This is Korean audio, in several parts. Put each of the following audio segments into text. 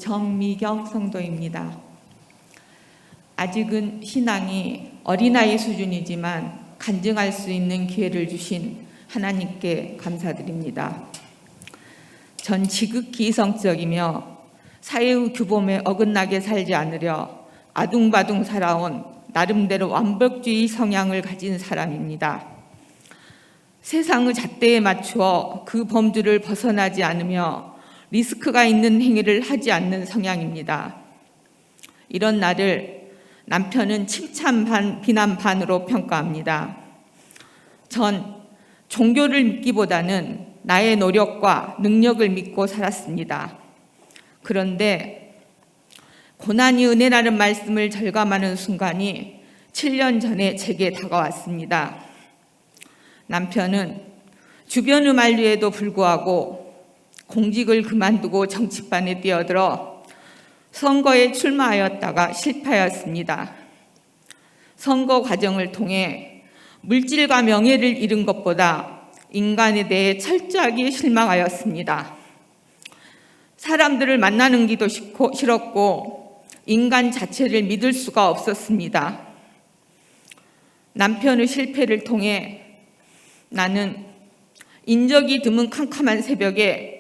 정미경 성도입니다. 아직은 신앙이 어린아이 수준이지만 간증할 수 있는 기회를 주신 하나님께 감사드립니다. 전 지극히 이성적이며 사회의 규범에 어긋나게 살지 않으려 아둥바둥 살아온 나름대로 완벽주의 성향을 가진 사람입니다. 세상의 잣대에 맞추어 그 범주를 벗어나지 않으며 리스크가 있는 행위를 하지 않는 성향입니다. 이런 나를 남편은 칭찬 반, 비난 반으로 평가합니다. 전 종교를 믿기보다는 나의 노력과 능력을 믿고 살았습니다. 그런데 고난이 은혜라는 말씀을 절감하는 순간이 7년 전에 제게 다가왔습니다. 남편은 주변의 만류에도 불구하고 공직을 그만두고 정치판에 뛰어들어 선거에 출마하였다가 실패하였습니다. 선거 과정을 통해 물질과 명예를 잃은 것보다 인간에 대해 철저하게 실망하였습니다. 사람들을 만나는 기도 싫었고 인간 자체를 믿을 수가 없었습니다. 남편의 실패를 통해 나는 인적이 드문 캄캄한 새벽에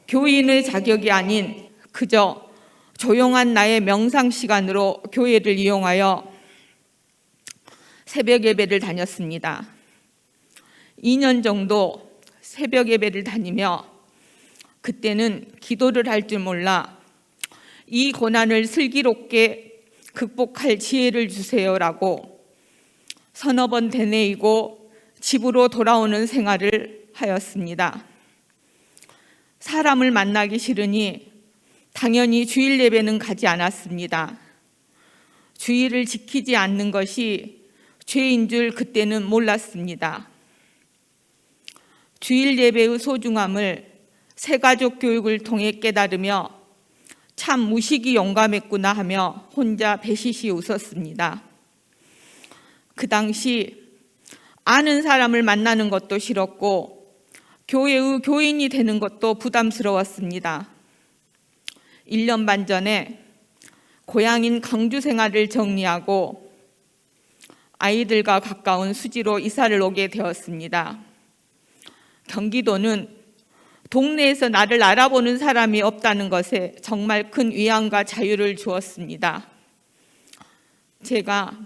교인의 자격이 아닌 그저 조용한 나의 명상 시간으로 교회를 이용하여 새벽 예배를 다녔습니다. 2년 정도 새벽 예배를 다니며 그때는 기도를 할 줄 몰라 이 고난을 슬기롭게 극복할 지혜를 주세요라고 서너 번 되뇌이고 집으로 돌아오는 생활을 하였습니다. 사람을 만나기 싫으니 당연히 주일 예배는 가지 않았습니다. 주일을 지키지 않는 것이 죄인 줄 그때는 몰랐습니다. 주일 예배의 소중함을 새가족 교육을 통해 깨달으며 참 무식이 용감했구나 하며 혼자 배시시 웃었습니다. 그 당시 아는 사람을 만나는 것도 싫었고 교회의 교인이 되는 것도 부담스러웠습니다. 1년 반 전에 고향인 강주 생활을 정리하고 아이들과 가까운 수지로 이사를 오게 되었습니다. 경기도는 동네에서 나를 알아보는 사람이 없다는 것에 정말 큰 위안과 자유를 주었습니다. 제가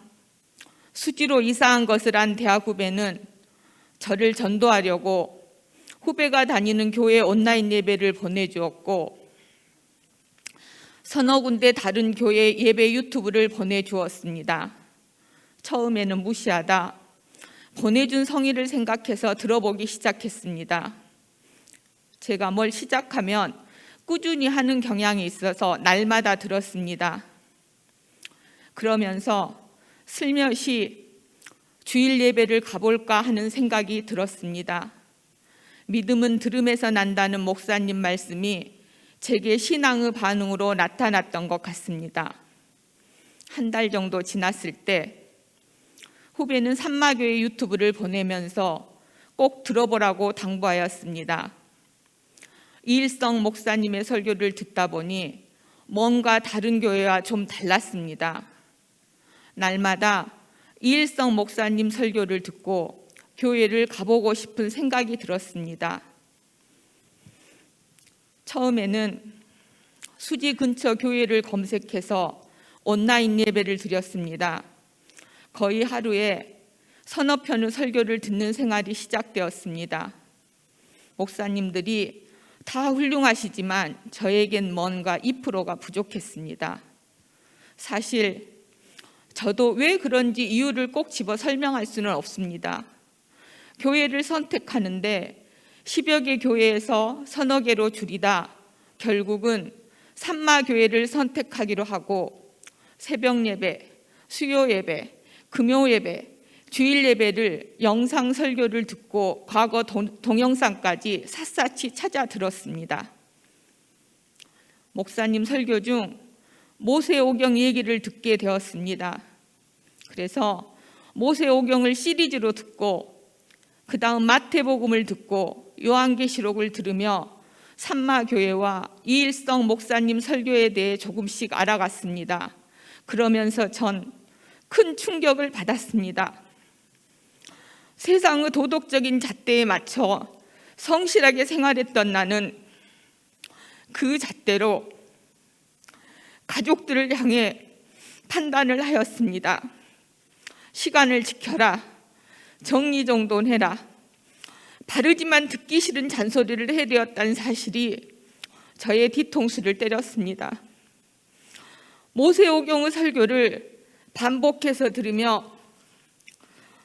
수지로 이사한 것을 안 대학 후배는 저를 전도하려고 후배가 다니는 교회 온라인 예배를 보내주었고 서너 군데 다른 교회 예배 유튜브를 보내주었습니다. 처음에는 무시하다 보내준 성의를 생각해서 들어보기 시작했습니다. 제가 뭘 시작하면 꾸준히 하는 경향이 있어서 날마다 들었습니다. 그러면서 슬며시 주일 예배를 가볼까 하는 생각이 들었습니다. 믿음은 들음에서 난다는 목사님 말씀이 제게 신앙의 반응으로 나타났던 것 같습니다. 한 달 정도 지났을 때 후배는 산마교회 유튜브를 보내면서 꼭 들어보라고 당부하였습니다. 이일성 목사님의 설교를 듣다 보니 뭔가 다른 교회와 좀 달랐습니다. 날마다 이일성 목사님 설교를 듣고 교회를 가보고 싶은 생각이 들었습니다. 처음에는 수지 근처 교회를 검색해서 온라인 예배를 드렸습니다. 거의 하루에 서너 편의 설교를 듣는 생활이 시작되었습니다. 목사님들이 다 훌륭하시지만 저에겐 뭔가 2%가 부족했습니다. 사실 저도 왜 그런지 이유를 꼭 집어 설명할 수는 없습니다. 교회를 선택하는데 10여 개 교회에서 서너 개로 줄이다 결국은 산마교회를 선택하기로 하고 새벽 예배, 수요 예배, 금요 예배, 주일 예배를 영상 설교를 듣고 과거 동영상까지 샅샅이 찾아 들었습니다. 목사님 설교 중 모세오경 얘기를 듣게 되었습니다. 그래서 모세오경을 시리즈로 듣고 그 다음 마태복음을 듣고 요한계시록을 들으며 산마교회와 이일성 목사님 설교에 대해 조금씩 알아갔습니다. 그러면서 전 큰 충격을 받았습니다. 세상의 도덕적인 잣대에 맞춰 성실하게 생활했던 나는 그 잣대로 가족들을 향해 판단을 하였습니다. 시간을 지켜라, 정리정돈해라, 바르지만 듣기 싫은 잔소리를 해대었다는 사실이 저의 뒤통수를 때렸습니다. 모세오경의 설교를 반복해서 들으며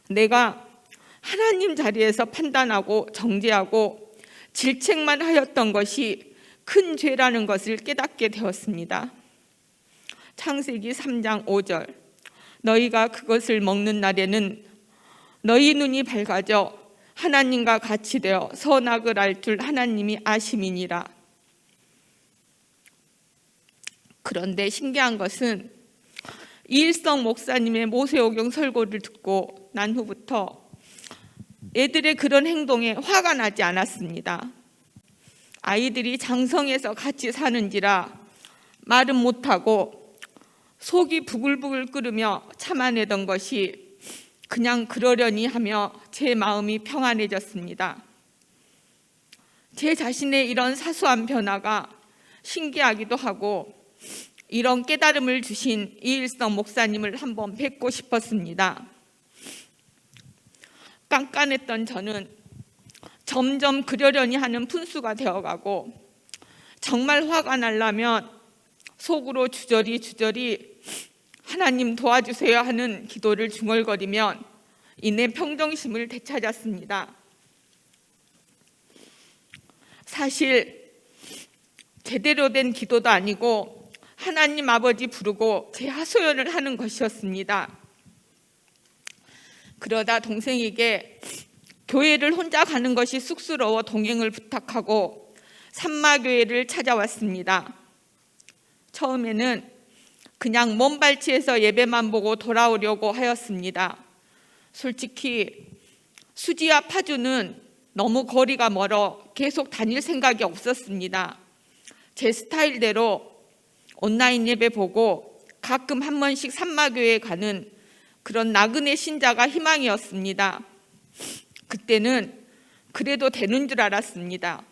내가 하나님 자리에서 판단하고 정죄하고 질책만 하였던 것이 큰 죄라는 것을 깨닫게 되었습니다. 창세기 3장 5절, 너희가 그것을 먹는 날에는 너희 눈이 밝아져 하나님과 같이 되어 선악을 알 줄 하나님이 아심이니라. 그런데 신기한 것은 이일성 목사님의 모세오경 설교를 듣고 난 후부터 애들의 그런 행동에 화가 나지 않았습니다. 아이들이 장성해서 같이 사는지라 말은 못하고 속이 부글부글 끓으며 참아내던 것이 그냥 그러려니 하며 제 마음이 평안해졌습니다. 제 자신의 이런 사소한 변화가 신기하기도 하고 이런 깨달음을 주신 이일성 목사님을 한번 뵙고 싶었습니다. 깐깐했던 저는 점점 그러려니 하는 푼수가 되어가고 정말 화가 나려면 속으로 주저리 하나님 도와주세요 하는 기도를 중얼거리면 이내 평정심을 되찾았습니다. 사실 제대로 된 기도도 아니고 하나님 아버지 부르고 제 하소연을 하는 것이었습니다. 그러다 동생에게 교회를 혼자 가는 것이 쑥스러워 동행을 부탁하고 산마교회를 찾아왔습니다. 처음에는 그냥 먼발치에서 예배만 보고 돌아오려고 하였습니다. 솔직히 수지와 파주는 너무 거리가 멀어 계속 다닐 생각이 없었습니다. 제 스타일대로 온라인 예배 보고 가끔 한 번씩 산마교회에 가는 그런 나그네 신자가 희망이었습니다. 그때는 그래도 되는 줄 알았습니다.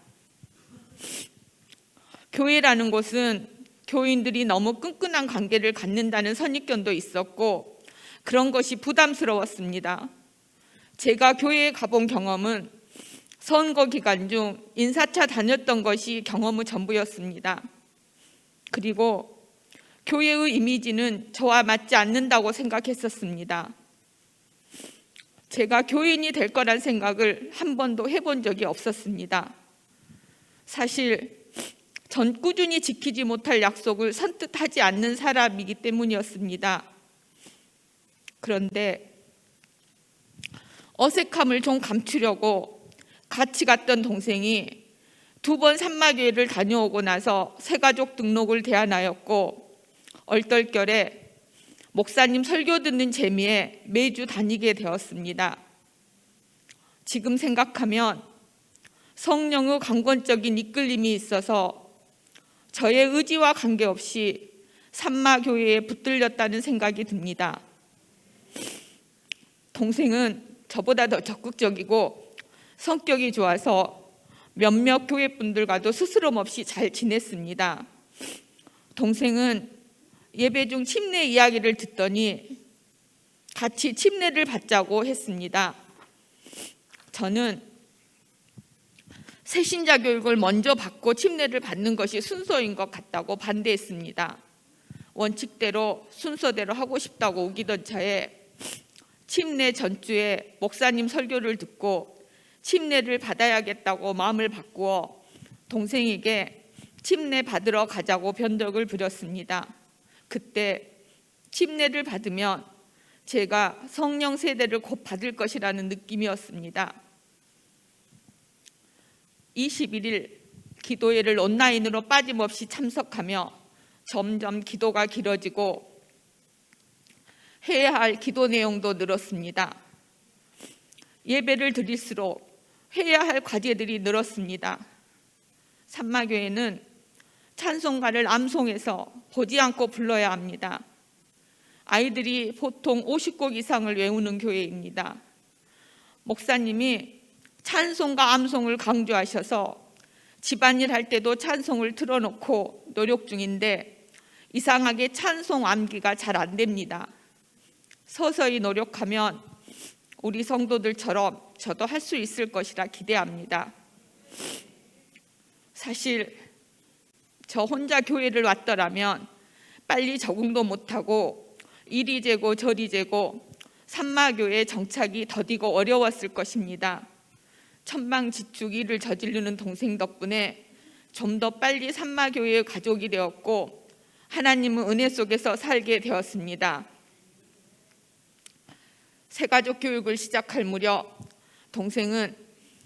교회라는 곳은 교인들이 너무 끈끈한 관계를 갖는다는 선입견도 있었고 그런 것이 부담스러웠습니다. 제가 교회에 가본 경험은 선거 기간 중 인사차 다녔던 것이 경험의 전부였습니다. 그리고 교회의 이미지는 저와 맞지 않는다고 생각했었습니다. 제가 교인이 될 거란 생각을 한 번도 해본 적이 없었습니다. 사실 전 꾸준히 지키지 못할 약속을 선뜻 하지 않는 사람이기 때문이었습니다. 그런데 어색함을 좀 감추려고 같이 갔던 동생이 2번 산마교회를 다녀오고 나서 새가족 등록을 대안하였고 얼떨결에 목사님 설교 듣는 재미에 매주 다니게 되었습니다. 지금 생각하면 성령의 강권적인 이끌림이 있어서 저의 의지와 관계없이 산마교회에 붙들렸다는 생각이 듭니다. 동생은 저보다 더 적극적이고 성격이 좋아서 몇몇 교회 분들과도 스스럼 없이 잘 지냈습니다. 동생은 예배 중 침례 이야기를 듣더니 같이 침례를 받자고 했습니다. 저는 새신자 교육을 먼저 받고 침례를 받는 것이 순서인 것 같다고 반대했습니다. 원칙대로 순서대로 하고 싶다고 우기던 차에 침례 전주에 목사님 설교를 듣고 침례를 받아야겠다고 마음을 바꾸어 동생에게 침례 받으러 가자고 변덕을 부렸습니다. 그때 침례를 받으면 제가 성령 세대를 곧 받을 것이라는 느낌이었습니다. 21일 기도회를 온라인으로 빠짐없이 참석하며 점점 기도가 길어지고 해야 할 기도 내용도 늘었습니다. 예배를 드릴수록 해야 할 과제들이 늘었습니다. 산마교회는 찬송가를 암송해서 보지 않고 불러야 합니다. 아이들이 보통 50곡 이상을 외우는 교회입니다. 목사님이 찬송가 암송을 강조하셔서 집안일 할 때도 찬송을 틀어놓고 노력 중인데 이상하게 찬송 암기가 잘 안 됩니다. 서서히 노력하면 우리 성도들처럼 저도 할 수 있을 것이라 기대합니다. 사실 저 혼자 교회를 왔더라면 빨리 적응도 못하고 이리 재고 저리 재고 산마교회 정착이 더디고 어려웠을 것입니다. 천방지축 일을 저지르는 동생 덕분에 좀 더 빨리 산마교회의 가족이 되었고 하나님은 은혜 속에서 살게 되었습니다. 새가족 교육을 시작할 무렵 동생은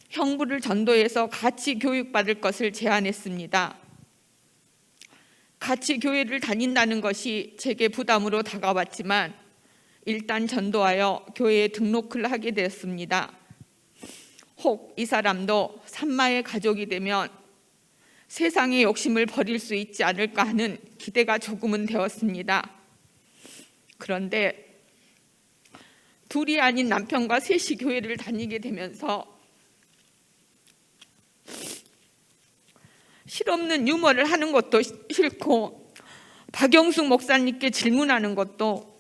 형부를 전도해서 같이 교육받을 것을 제안했습니다. 같이 교회를 다닌다는 것이 제게 부담으로 다가왔지만 일단 전도하여 교회에 등록을 하게 되었습니다. 혹 이 사람도 산마의 가족이 되면 세상의 욕심을 버릴 수 있지 않을까 하는 기대가 조금은 되었습니다. 그런데 둘이 아닌 남편과 셋이 교회를 다니게 되면서 실없는 유머를 하는 것도 싫고 박영숙 목사님께 질문하는 것도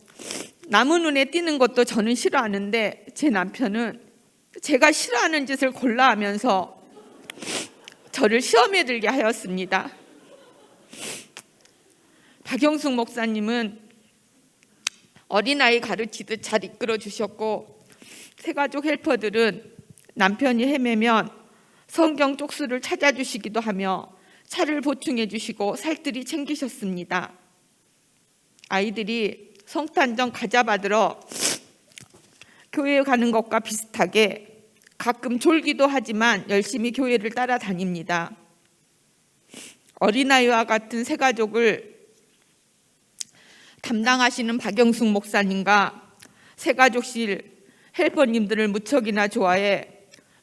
남의 눈에 띄는 것도 저는 싫어하는데 제 남편은 제가 싫어하는 짓을 골라 하면서 저를 시험에 들게 하였습니다. 박영숙 목사님은 어린아이 가르치듯 잘 이끌어 주셨고 새가족 헬퍼들은 남편이 헤매면 성경 쪽수를 찾아주시기도 하며 차를 보충해 주시고 살뜰히 챙기셨습니다. 아이들이 성탄절 과자 받으러 교회에 가는 것과 비슷하게 가끔 졸기도 하지만 열심히 교회를 따라다닙니다. 어린아이와 같은 새가족을 담당하시는 박영숙 목사님과 새가족실 헬퍼님들을 무척이나 좋아해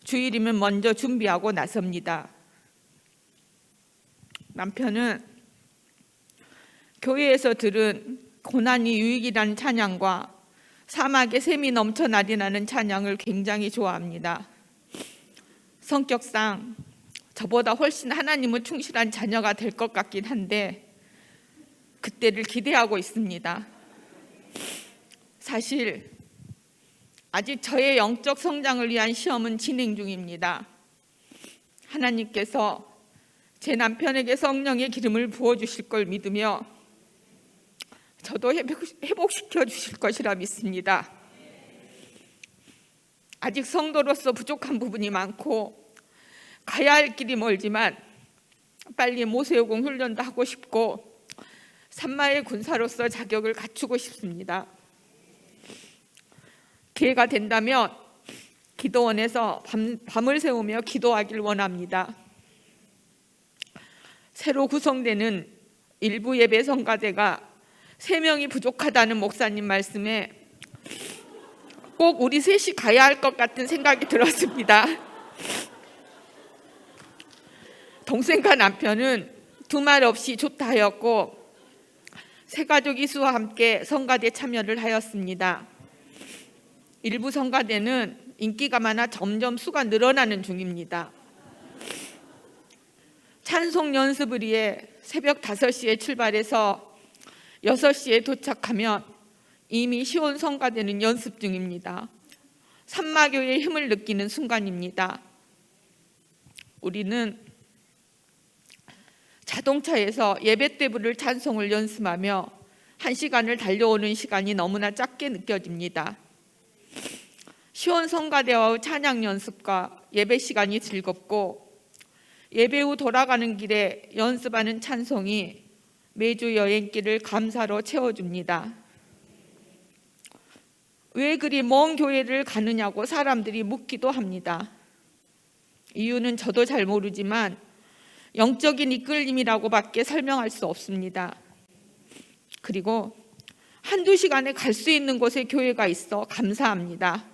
주일이면 먼저 준비하고 나섭니다. 남편은 교회에서 들은 고난이 유익이라는 찬양과 사막에 샘이 넘쳐 나리나는 찬양을 굉장히 좋아합니다. 성격상 저보다 훨씬 하나님을 충실한 자녀가 될 것 같긴 한데 그때를 기대하고 있습니다. 사실 아직 저의 영적 성장을 위한 시험은 진행 중입니다. 하나님께서 제 남편에게 성령의 기름을 부어주실 걸 믿으며 저도 회복시켜 주실 것이라 믿습니다. 아직 성도로서 부족한 부분이 많고 가야 할 길이 멀지만 빨리 모세오공 훈련도 하고 싶고 산마의 군사로서 자격을 갖추고 싶습니다. 기회가 된다면 기도원에서 밤을 새우며 기도하길 원합니다. 새로 구성되는 일부 예배 성가대가 3명이 부족하다는 목사님 말씀에 꼭 우리 셋이 가야 할 것 같은 생각이 들었습니다. 동생과 남편은 두말 없이 좋다 하였고 새가족 이수와 함께 성가대 참여를 하였습니다. 일부 성가대는 인기가 많아 점점 수가 늘어나는 중입니다. 찬송 연습을 위해 새벽 5시에 출발해서 6시에 도착하면 이미 시온 성가대는 연습 중입니다. 산마교의 힘을 느끼는 순간입니다. 우리는 자동차에서 예배 때 부를 찬송을 연습하며 1시간을 달려오는 시간이 너무나 짧게 느껴집니다. 시온 성가대와의 찬양 연습과 예배 시간이 즐겁고 예배 후 돌아가는 길에 연습하는 찬송이 매주 여행길을 감사로 채워줍니다. 왜 그리 먼 교회를 가느냐고 사람들이 묻기도 합니다. 이유는 저도 잘 모르지만 영적인 이끌림이라고밖에 설명할 수 없습니다. 그리고 1-2시간에 갈 수 있는 곳에 교회가 있어 감사합니다.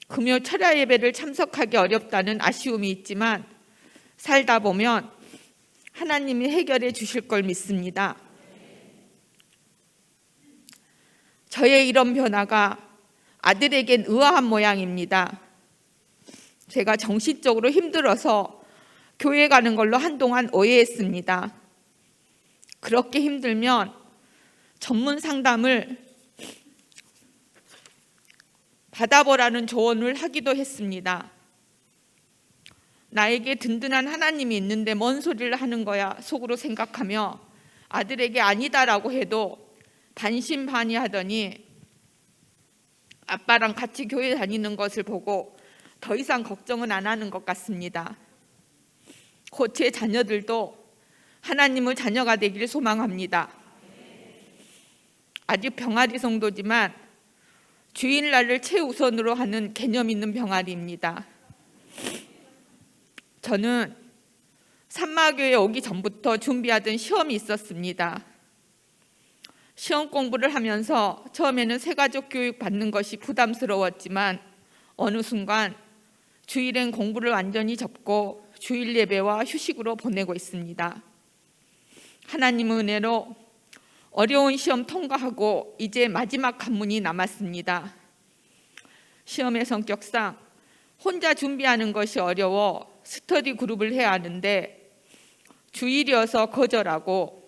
금요 철야 예배를 참석하기 어렵다는 아쉬움이 있지만 살다 보면 하나님이 해결해 주실 걸 믿습니다. 저의 이런 변화가 아들에겐 의아한 모양입니다. 제가 정신적으로 힘들어서 교회 가는 걸로 한동안 오해했습니다. 그렇게 힘들면 전문 상담을 받아보라는 조언을 하기도 했습니다. 나에게 든든한 하나님이 있는데 뭔 소리를 하는 거야 속으로 생각하며 아들에게 아니다라고 해도 반신반의하더니 아빠랑 같이 교회 다니는 것을 보고 더 이상 걱정은 안 하는 것 같습니다. 곧 제 자녀들도 하나님의 자녀가 되기를 소망합니다. 아직 병아리 성도지만 주일날을 최우선으로 하는 개념 있는 병아리입니다. 저는 산마교에 오기 전부터 준비하던 시험이 있었습니다. 시험 공부를 하면서 처음에는 새가족 교육 받는 것이 부담스러웠지만 어느 순간 주일엔 공부를 완전히 접고 주일 예배와 휴식으로 보내고 있습니다. 하나님의 은혜로 어려운 시험 통과하고 이제 마지막 관문이 남았습니다. 시험의 성격상 혼자 준비하는 것이 어려워 스터디 그룹을 해야 하는데 주일이어서 거절하고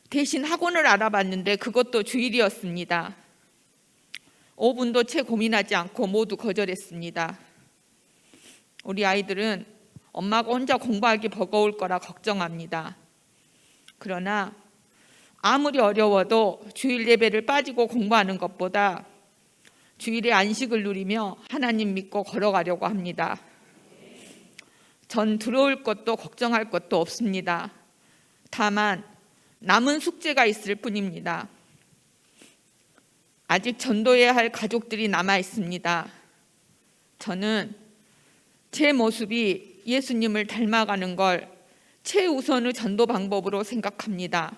대신 학원을 알아봤는데 그것도 주일이었습니다. 5분도 채 고민하지 않고 모두 거절했습니다. 우리 아이들은 엄마가 혼자 공부하기 버거울 거라 걱정합니다. 그러나 아무리 어려워도 주일 예배를 빠지고 공부하는 것보다 주일에 안식을 누리며 하나님 믿고 걸어가려고 합니다. 전 두려울 것도 걱정할 것도 없습니다. 다만 남은 숙제가 있을 뿐입니다. 아직 전도해야 할 가족들이 남아 있습니다. 저는 제 모습이 예수님을 닮아가는 걸 최우선의 전도 방법으로 생각합니다.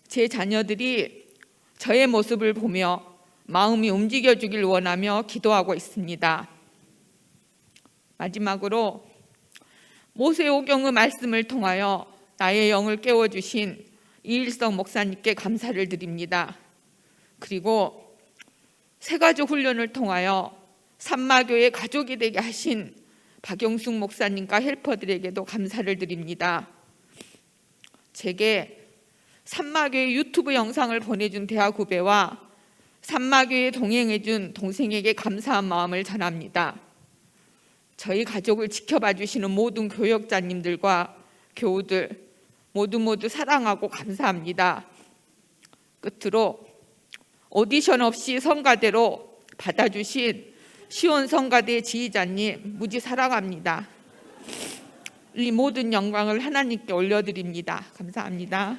제 자녀들이 저의 모습을 보며 마음이 움직여주길 원하며 기도하고 있습니다. 마지막으로 모세오경의 말씀을 통하여 나의 영을 깨워주신 이일성 목사님께 감사를 드립니다. 그리고 새가족 훈련을 통하여 산마교의 가족이 되게 하신 박영숙 목사님과 헬퍼들에게도 감사를 드립니다. 제게 산마교의 유튜브 영상을 보내준 대학 후배와 산마교에 동행해준 동생에게 감사한 마음을 전합니다. 저희 가족을 지켜봐 주시는 모든 교역자님들과 교우들 모두 사랑하고 감사합니다. 끝으로 오디션 없이 성가대로 받아주신 시온 성가대 지휘자님 무지 사랑합니다. 이 모든 영광을 하나님께 올려드립니다. 감사합니다.